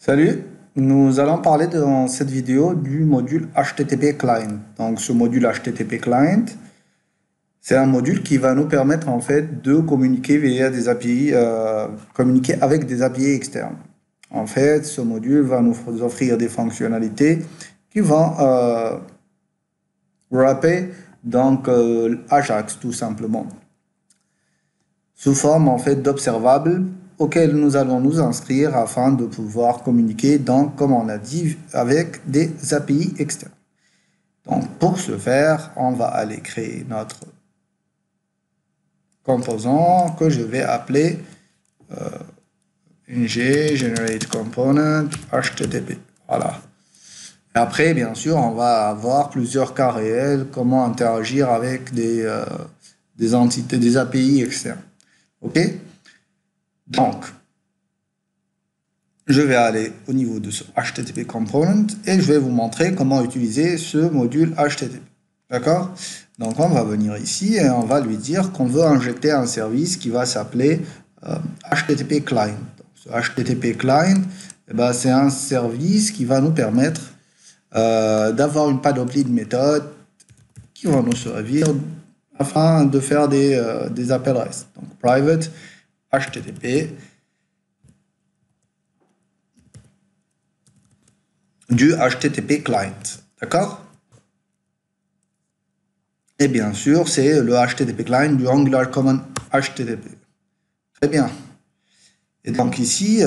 Salut, nous allons parler dans cette vidéo du module HTTP Client. Donc ce module HTTP Client, c'est un module qui va nous permettre en fait de communiquer via des API, communiquer avec des API externes. En fait, ce module va nous offrir des fonctionnalités qui vont wrapper donc Ajax tout simplement, sous forme en fait d'observables auxquels nous allons nous inscrire afin de pouvoir communiquer, donc, comme on a dit, avec des API externes. Donc, pour ce faire, on va aller créer notre composant que je vais appeler ng generate component HTTP. Voilà. Et après, bien sûr, on va avoir plusieurs cas réels, comment interagir avec des entités, des API externes. OK? Donc, je vais aller au niveau de ce HTTP component et je vais vous montrer comment utiliser ce module HTTP. D'accord? Donc, on va venir ici et on va lui dire qu'on veut injecter un service qui va s'appeler HTTP Client. Donc, ce HTTP Client, eh ben, c'est un service qui va nous permettre d'avoir une panoplie de méthodes qui vont nous servir afin de faire des appels REST. Donc, private HTTP du HTTP client, d'accord? Et bien sûr, c'est le HTTP client du Angular Common HTTP. Très bien. Et donc ici,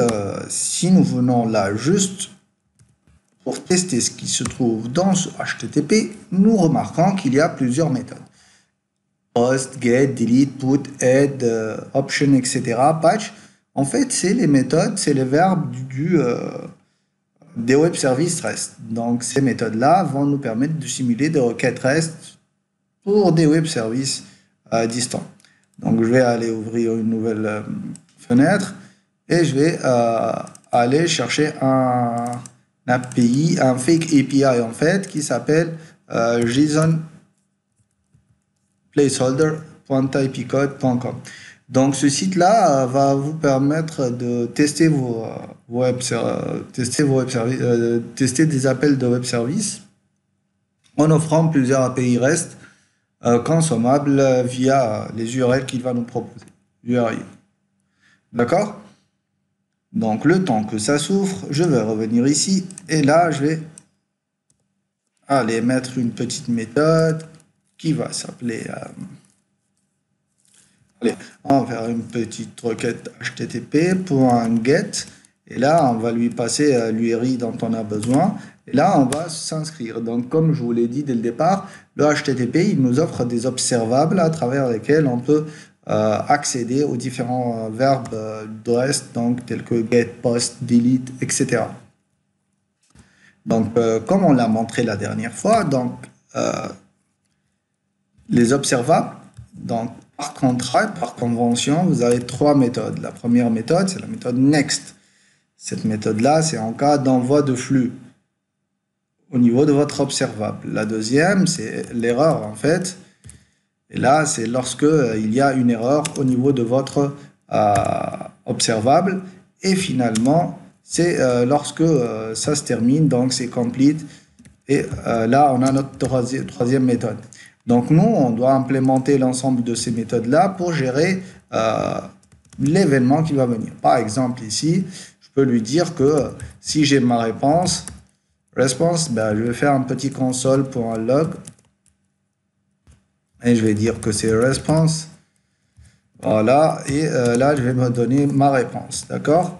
si nous venons là juste pour tester ce qui se trouve dans ce HTTP, nous remarquons qu'il y a plusieurs méthodes. Post, get, delete, put, add, option, etc. Patch. En fait, c'est les méthodes, c'est les verbes des web services REST. Donc, ces méthodes-là vont nous permettre de simuler des requêtes REST pour des web services distants. Donc, je vais aller ouvrir une nouvelle fenêtre et je vais aller chercher un API, un fake API en fait, qui s'appelle JSON placeholder.ipcode.com. Donc, ce site-là va vous permettre de tester tester des appels de web services en offrant plusieurs API REST consommables via les URL qu'il va nous proposer. URL. D'accord? Donc, le temps que ça s'ouvre, je vais revenir ici et là, je vais aller mettre une petite méthode qui va s'appeler... Allez, on va faire une petite requête HTTP pour un get. Et là, on va lui passer l'URI dont on a besoin. Et là, on va s'inscrire. Donc, comme je vous l'ai dit dès le départ, le HTTP, il nous offre des observables à travers lesquels on peut accéder aux différents verbes de REST, donc tels que get, post, delete, etc. Donc, comme on l'a montré la dernière fois, donc les observables, donc par contrat, par convention, vous avez trois méthodes. La première méthode, c'est la méthode next. Cette méthode-là, c'est en cas d'envoi de flux au niveau de votre observable. La deuxième, c'est l'erreur en fait. Et là, c'est lorsque il y a une erreur au niveau de votre observable. Et finalement, c'est lorsque ça se termine, donc c'est complete. Et là, on a notre troisième méthode. Donc, nous, on doit implémenter l'ensemble de ces méthodes-là pour gérer l'événement qui va venir. Par exemple, ici, je peux lui dire que si j'ai ma response, ben, je vais faire un petit console pour un log. Et je vais dire que c'est response. Voilà. Et là, je vais me donner ma réponse. D'accord?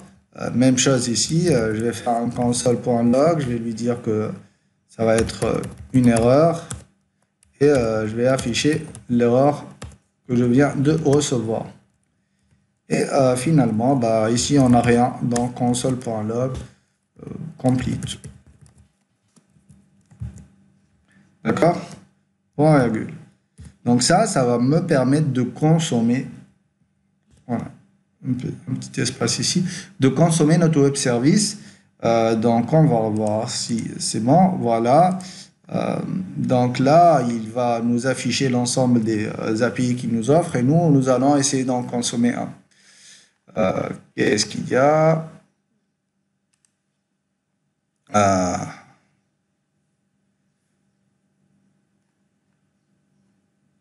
Même chose ici. Je vais faire un console pour un log. Je vais lui dire que ça va être une erreur. Et je vais afficher l'erreur que je viens de recevoir. Et finalement, bah, ici, on n'a rien. Donc, console.log complete. D'accord? Point virgule. Donc ça va me permettre de consommer, voilà, un petit espace ici, de consommer notre web service. Donc, on va voir si c'est bon. Voilà. Donc là, il va nous afficher l'ensemble des API qu'il nous offre et nous allons essayer d'en consommer un. Qu'est-ce qu'il y a?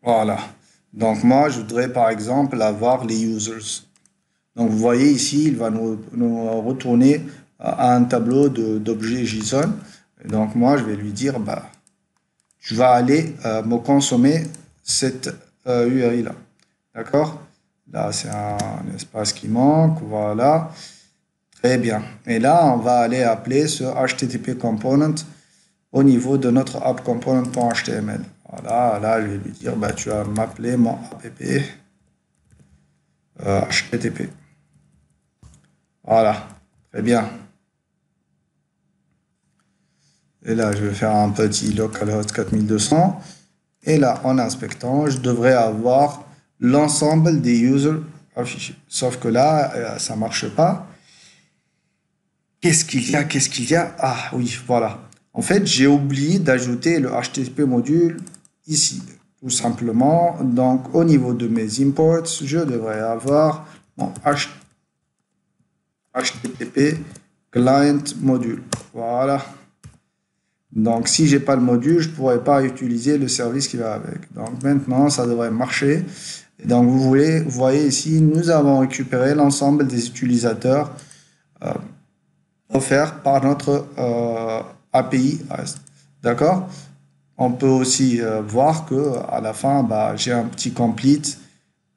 Voilà. Donc moi, je voudrais par exemple avoir les users. Donc vous voyez ici, il va nous retourner à un tableau d'objets JSON. Et donc moi, je vais lui dire, bah, tu vas aller me consommer cette URI là. D'accord? Là, c'est un espace qui manque. Voilà. Très bien. Et là, on va aller appeler ce HTTP component au niveau de notre app component.html. Voilà, là, je vais lui dire, bah, tu vas m'appeler mon app HTTP. Voilà, très bien. Et là, je vais faire un petit localhost 4200. Et là, en inspectant, je devrais avoir l'ensemble des users affichés. Sauf que là, ça ne marche pas. Qu'est-ce qu'il y a? Qu'est-ce qu'il y a? Ah oui, voilà. En fait, j'ai oublié d'ajouter le HTTP module ici, tout simplement. Donc, au niveau de mes imports, je devrais avoir mon HTTP client module. Voilà. Donc, si j'ai pas le module, je pourrais pas utiliser le service qui va avec. Donc, maintenant, ça devrait marcher. Et donc, vous voyez ici, nous avons récupéré l'ensemble des utilisateurs offerts par notre API REST. D'accord? On peut aussi voir que à la fin, bah, j'ai un petit complete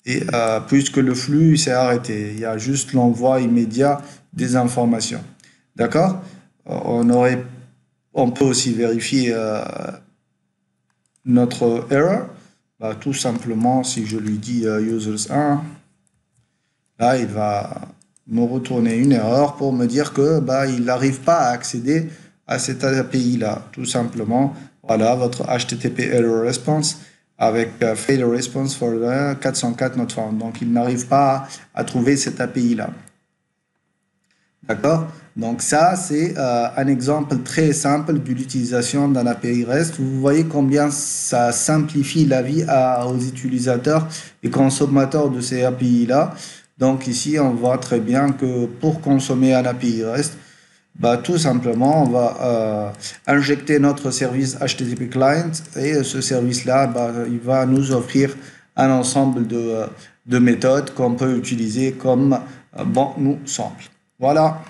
et puisque le flux s'est arrêté, il y a juste l'envoi immédiat des informations. D'accord? On peut aussi vérifier notre error. Bah, tout simplement, si je lui dis users 1, là, il va me retourner une erreur pour me dire que bah, il n'arrive pas à accéder à cette API-là. Tout simplement, voilà votre HTTP error response avec failure response for 404 not found. Donc, il n'arrive pas à trouver cette API-là. D'accord? Donc ça, c'est un exemple très simple de l'utilisation d'un API REST. Vous voyez combien ça simplifie la vie aux utilisateurs et consommateurs de ces API-là. Donc ici, on voit très bien que pour consommer un API REST, bah, tout simplement, on va injecter notre service HTTP Client et ce service-là, bah, il va nous offrir un ensemble de méthodes qu'on peut utiliser comme bon nous semble. Voilà.